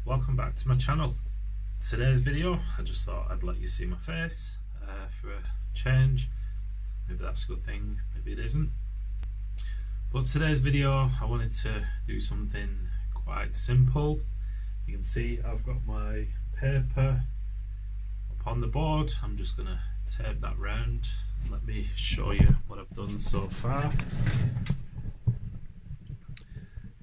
welcome back to my channel. Today's video, I just thought I'd let you see my face for a change. Maybe that's a good thing, maybe it isn't. But today's video, I wanted to do something quite simple. You can see I've got my paper up on the board. I'm just going to tape that round. Let me show you what I've done so far.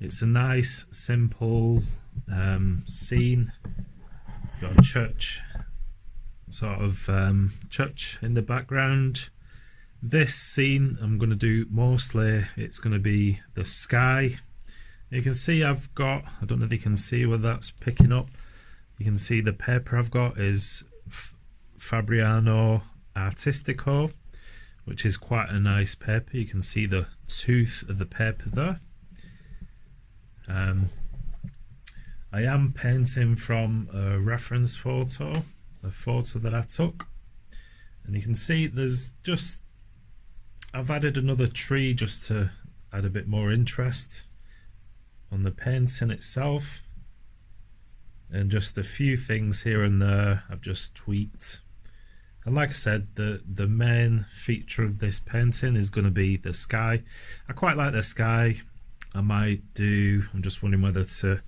It's a nice, simple scene. Got a church, church in the background. This scene I'm going to do mostly, it's going to be the sky. You can see I've got, I don't know if you can see whether that's picking up. You can see the paper I've got is Fabriano Artistico, which is quite a nice paper. You can see the tooth of the paper there. I am painting from a reference photo, a photo that I took, and you can see I've added another tree just to add a bit more interest on the painting itself, and just a few things here and there I've just tweaked. And like I said, the main feature of this painting is going to be the sky. I quite like the sky. I'm just wondering whether to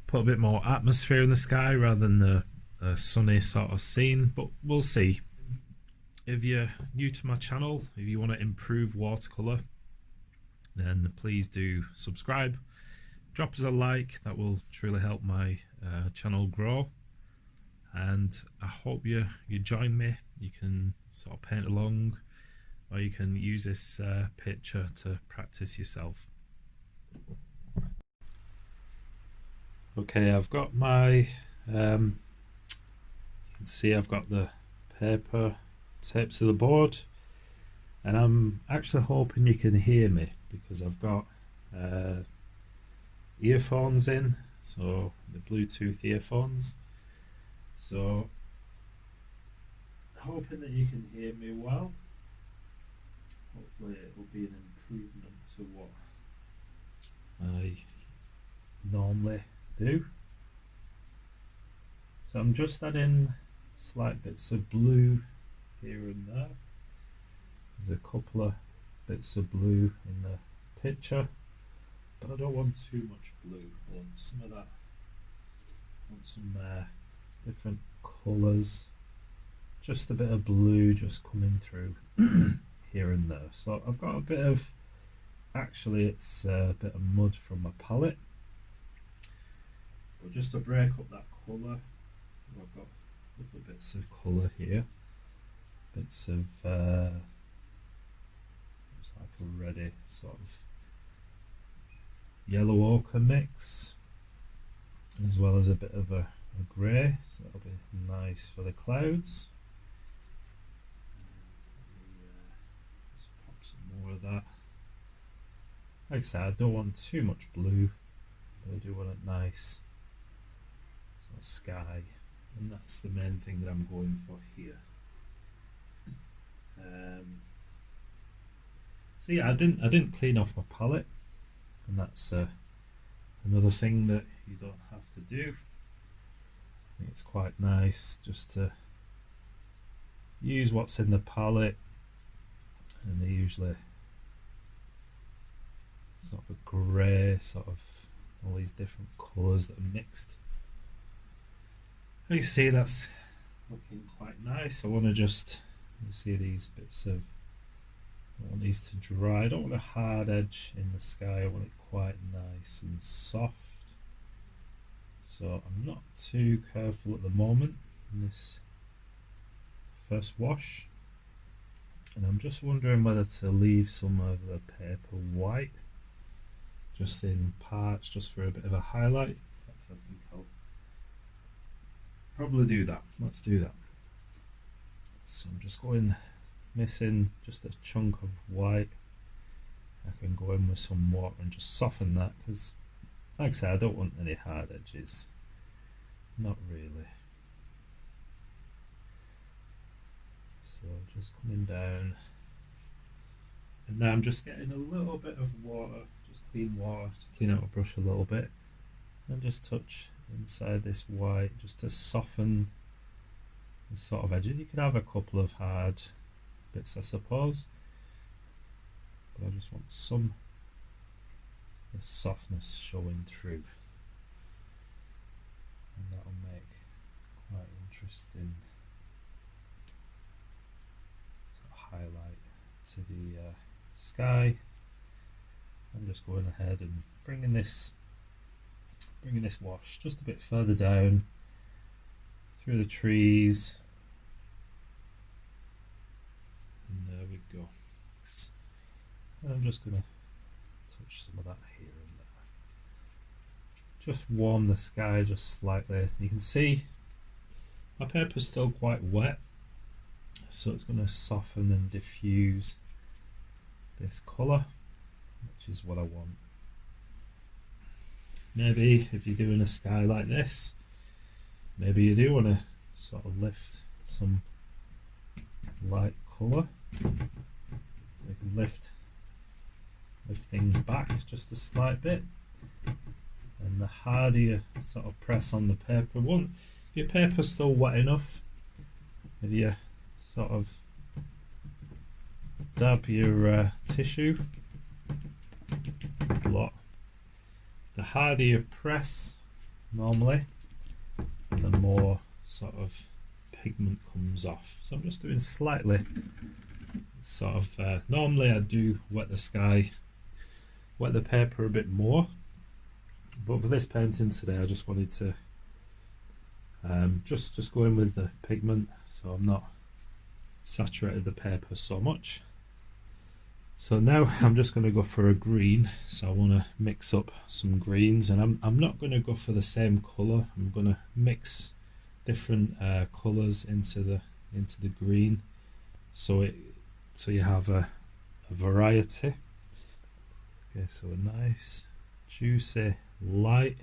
put a bit more atmosphere in the sky rather than the sunny sort of scene, but we'll see. If you're new to my channel, if you want to improve watercolour, then please do subscribe. Drop us a like, that will truly help my channel grow. And I hope you join me. You can sort of paint along, or you can use this picture to practice yourself. Okay, I've got my, you can see I've got the paper taped to the board, and I'm actually hoping you can hear me because I've got earphones in, so the Bluetooth earphones. So hoping that you can hear me well. Hopefully it will be an improvement to what I normally do. So I'm just adding slight bits of blue here and there. There's a couple of bits of blue in the picture, but I don't want too much blue. I want some of that. I want some different colours. Just a bit of blue just coming through here and there. So I've got a bit of, actually it's a bit of mud from my palette. But just to break up that colour, I've got little bits of colour here. Bits of just like a reddy sort of yellow ochre mix, as well as a bit of a grey, so that'll be nice for the clouds. Just pop some more of that. Like I said, I don't want too much blue, but I do want it nice. Sort of sky, and that's the main thing that I'm going for here. So yeah, I didn't clean off my palette, and that's another thing that you don't have to do. I think it's quite nice just to use what's in the palette, and they're usually sort of a grey, sort of all these different colours that are mixed. You can see that's looking quite nice. I want to just, you see these bits of, I want these to dry. I don't want a hard edge in the sky, I want it quite nice and soft. So I'm not too careful at the moment in this first wash, and I'm just wondering whether to leave some of the paper white just in parts, just for a bit of a highlight. In fact, I think I'll probably do that. Let's do that. So I'm just missing just a chunk of white. I can go in with some water and just soften that, because like I said, I don't want any hard edges. Not really. So just coming down, and now I'm just getting a little bit of water, just clean water, just clean out my brush a little bit, and just touch inside this white just to soften the sort of edges. You could have a couple of hard bits, I suppose, but I just want some of the softness showing through, and that'll make quite interesting sort of highlight to the sky. I'm just going ahead and bringing this wash just a bit further down through the trees, and there we go. And I'm just going to touch some of that here and there. Just warm the sky just slightly. You can see my paper's still quite wet, so it's going to soften and diffuse this colour, which is what I want. Maybe if you're doing a sky like this, maybe you do want to sort of lift some light colour, so you can lift things back just a slight bit, and the harder you sort of press on the paper, if your paper's still wet enough, if you sort of dab your tissue a lot, the harder you press normally, the more sort of pigment comes off. So I'm just doing slightly sort of normally I do wet the paper a bit more, but for this painting today I just wanted to just go in with the pigment, so I'm not saturated the paper so much. So now I'm just going to go for a green, so I want to mix up some greens, and I'm not going to go for the same colour. I'm going to mix different colours into the green, so you have a variety. Okay, so a nice juicy light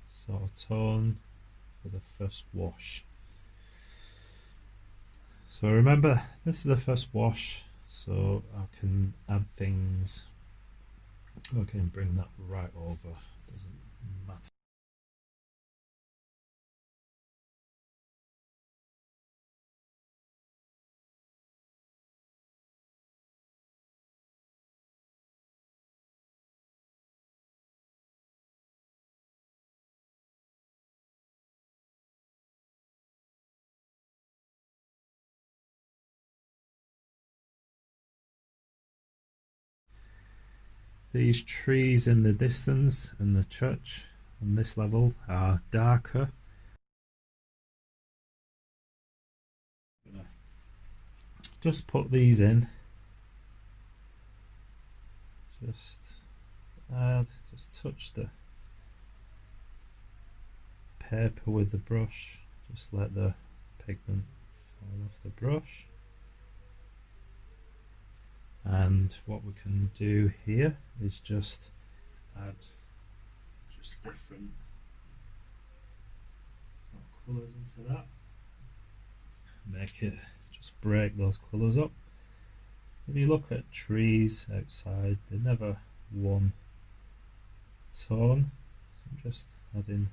sort of tone for the first wash. So remember, this is the first wash, so I can add things. Okay, and bring that right over, doesn't matter. These trees in the distance and the church on this level are darker. Just put these in. Just touch the paper with the brush. Just let the pigment fall off the brush. And what we can do here is just add just different colours into that. Make it just break those colours up. If you look at trees outside, they're never one tone. So I'm just adding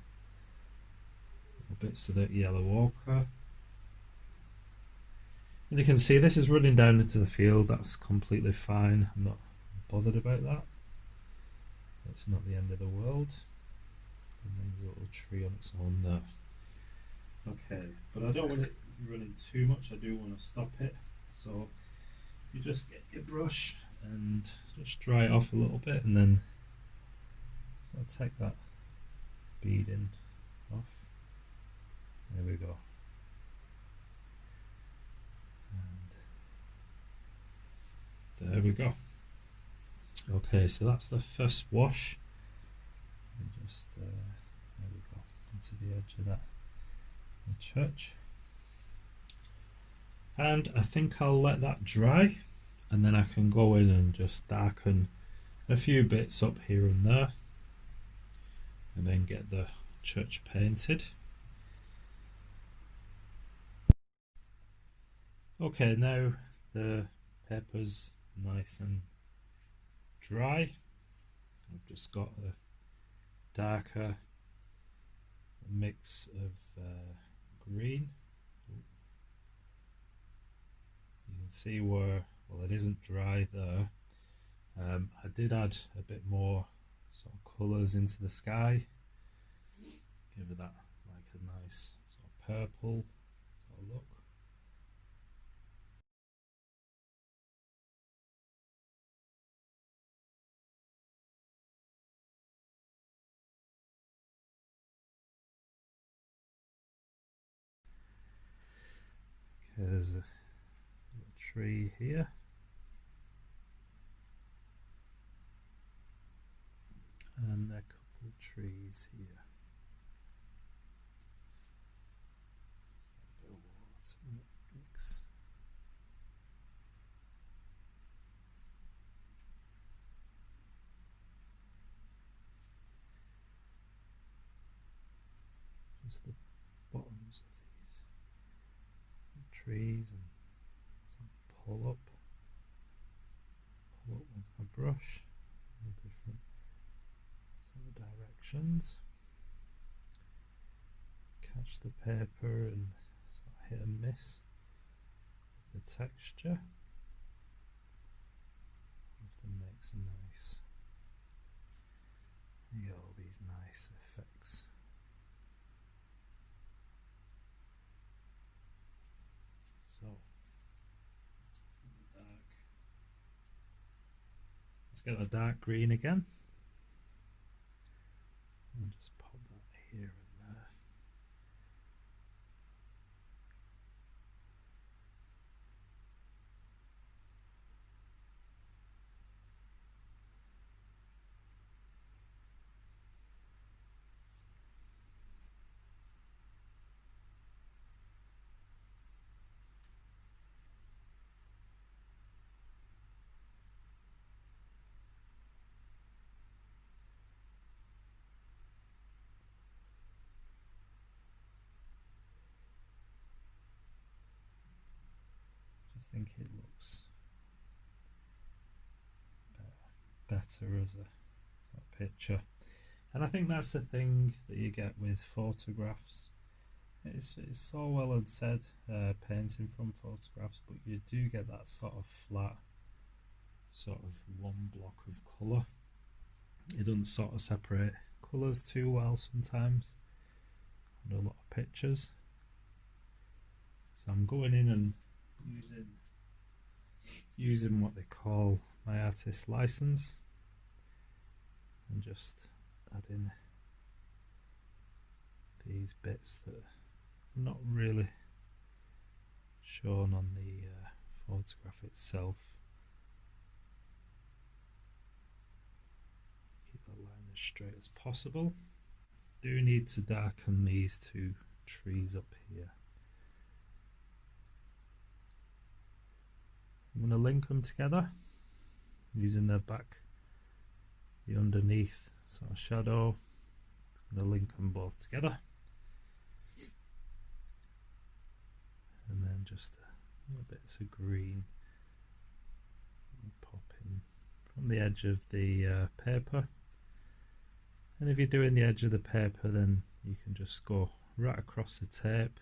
little bits of that yellow ochre. And you can see this is running down into the field. That's completely fine. I'm not bothered about that. It's not the end of the world. And there's a little tree on its own there. Okay, but I don't want it running too much. I do want to stop it. So you just get your brush and just dry it off a little bit, and then so I'll take that beading off. There we go. And there we go. Okay, so that's the first wash. And just there we go, into the edge of that the church. And I think I'll let that dry, and then I can go in and just darken a few bits up here and there, and then get the church painted. Okay, now the paper's nice and dry. I've just got a darker mix of green. You can see where, well, it isn't dry there. I did add a bit more sort of colours into the sky, give it that like a nice sort of purple sort of look. Okay, there's a tree here, and a couple of trees here. Mix. Just the bottoms of these trees, and pull up with my brush in different sort of directions. Catch the paper and sort of hit and miss the texture. Often makes a nice, you get all these nice effects. So let's get the dark green again, and just pop that here and there. I think it looks better as a picture, and I think that's the thing that you get with photographs. It's so well and said, painting from photographs, but you do get that sort of flat, sort of one block of colour. It doesn't sort of separate colours too well sometimes in a lot of pictures. So I'm going in and using what they call my artist license, and just adding these bits that are not really shown on the photograph itself. Keep that line as straight as possible. Do need to darken these two trees up here. I'm going to link them together using the underneath sort of shadow. I'm going to link them both together, and then just a little bits of green pop in from the edge of the paper. And if you're doing the edge of the paper, then you can just go right across the tape.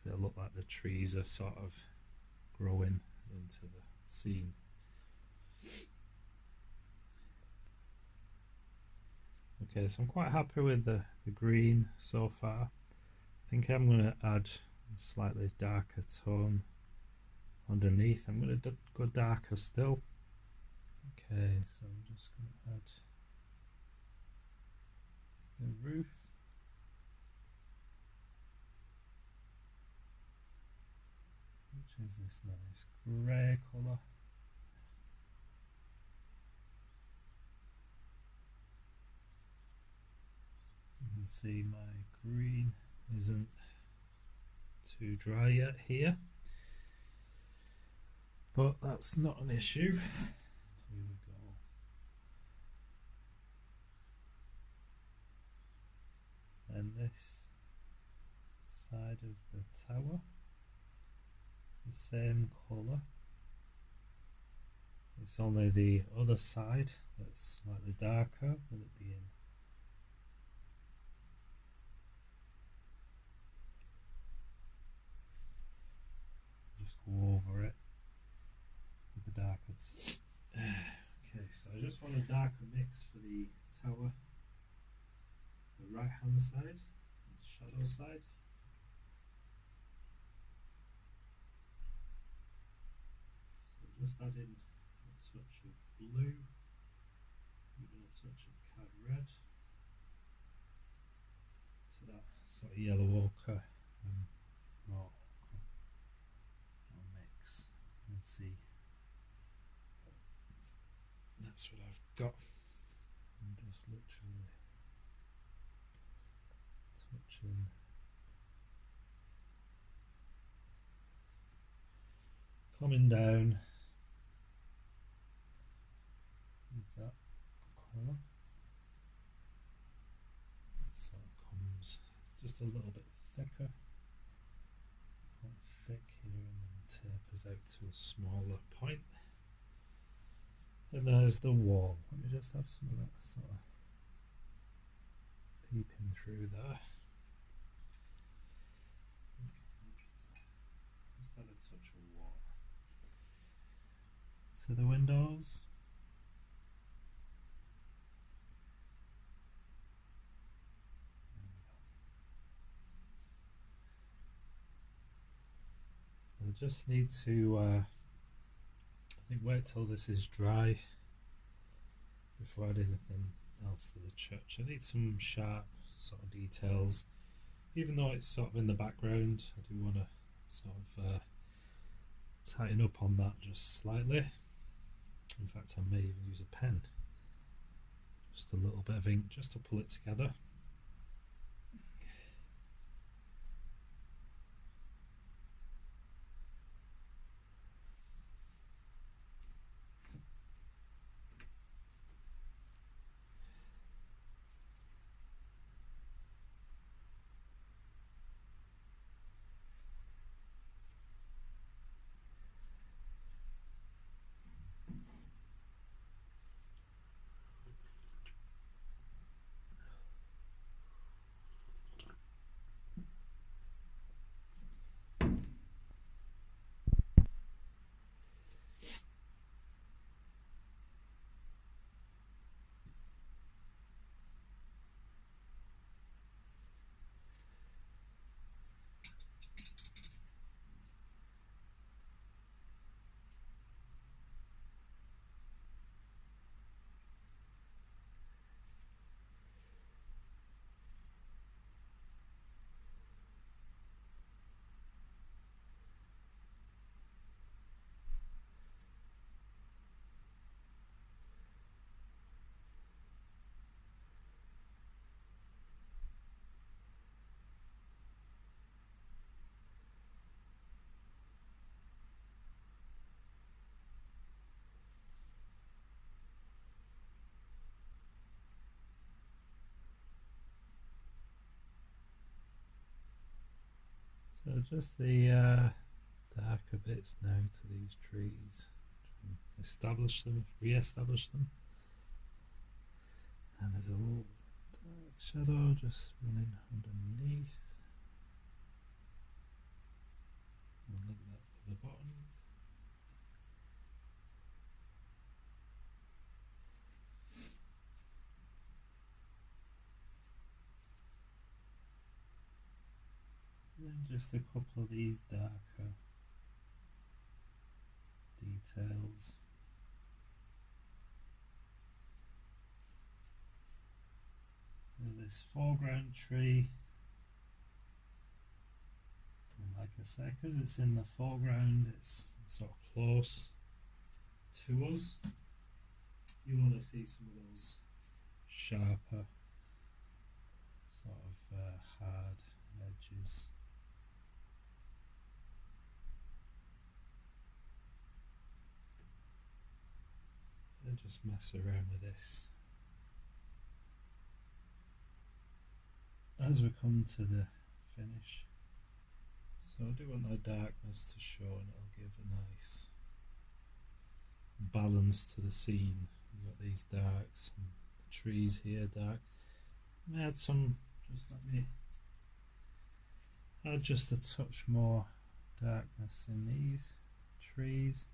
It'll look like the trees are sort of growing into the scene. Okay, so I'm quite happy with the green so far. I think I'm going to add a slightly darker tone underneath. I'm going to go darker still. Okay, so I'm just going to add the roof. Which is this nice grey colour. You can see my green isn't too dry yet here, but that's not an issue. Here we go. And this side of the tower, the same colour. It's only the other side that's slightly darker, with it being go over it with the darker. Okay, so I just want a darker mix for the tower, the right hand side, the shadow side. So just add in a touch of blue, even a touch of cad red to that sort of yellow ochre raw ochre mix. Let's see. That's what I've got. I'm just literally touching. Coming down with that colour. So it comes just a little bit thicker. Quite thick here and then tapers out to a smaller point. And there's the wall. Let me just have some of that sort of peeping through there. Just add a touch of water to the windows. I just need to I think wait till this is dry before I do anything else to the church. I need some sharp sort of details, even though it's sort of in the background. I do want to sort of tighten up on that just slightly. In fact, I may even use a pen, just a little bit of ink just to pull it together. So just the darker bits now to these trees. Establish them, re-establish them. And there's a little dark shadow just running underneath. And link that to the bottom. And then just a couple of these darker details. And this foreground tree, and like I say, because it's in the foreground, it's sort of close to us. You want to see some of those sharper, sort of hard edges. And just mess around with this. As we come to the finish, so I do want the darkness to show, and it'll give a nice balance to the scene. You've got these darks and the trees here dark. I may add some, just let me add just a touch more darkness in these trees.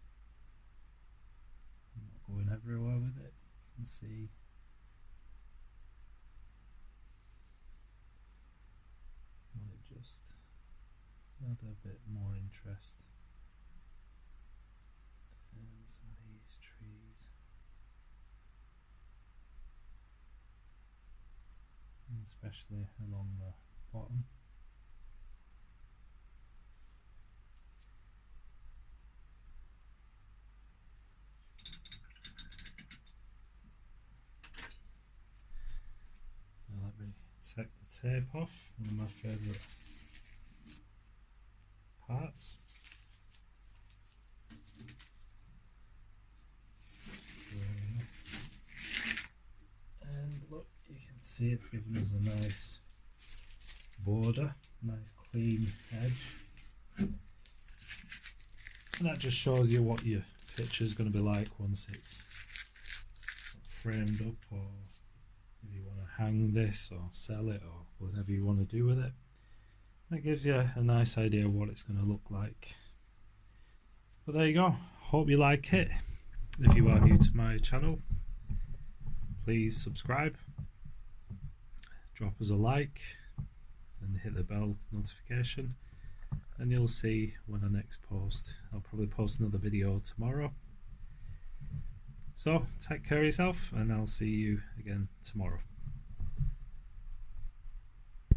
I'm not going everywhere with it, you can see. I want to just add a bit more interest in some of these trees, and especially along the bottom. Now let me take the tape off, one of my favourite parts. And look, you can see it's given us a nice border, nice clean edge. And that just shows you what your picture is going to be like once it's sort of framed up, or if you want to hang this or sell it or whatever you want to do with it. That gives you a nice idea of what it's going to look like. But there you go. Hope you like it. If you are new to my channel, please subscribe, drop us a like and hit the bell notification, and you'll see when I next post. I'll probably post another video tomorrow. So take care of yourself, and I'll see you again tomorrow.